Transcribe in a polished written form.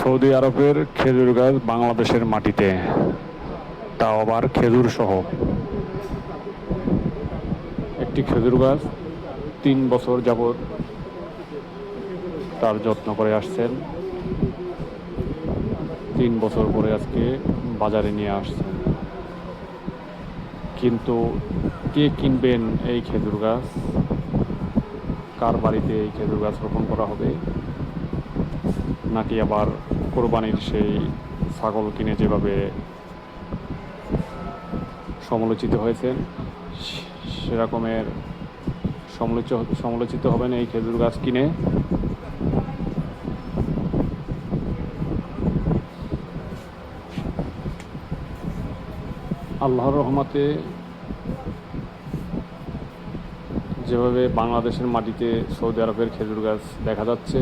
Saudi আরবের খেজুর গাছ বাংলাদেশের মাটিতে, তাও আবার খেজুর সহ। একটি খেজুর গাছ 3 বছর যাবৎ তার যত্ন করে আসছেন। 3 বছর পরে আজকে বাজারে নিয়ে আসছেন। কিন্তু কে কিনবেন এই খেজুর গাছ? কার বাড়িতে এই খেজুর গাছ রোপণ করা হবে? নাকি আবার কোরবানির সেই ছাগল কিনে যেভাবে সমালোচিত হয়েছেন সেরকমের সমালোচিত হবেন এই খেজুর গাছ কিনে? আল্লাহর রহমতে যেভাবে বাংলাদেশের মাটিতে সৌদি আরবের খেজুর গাছ দেখা যাচ্ছে,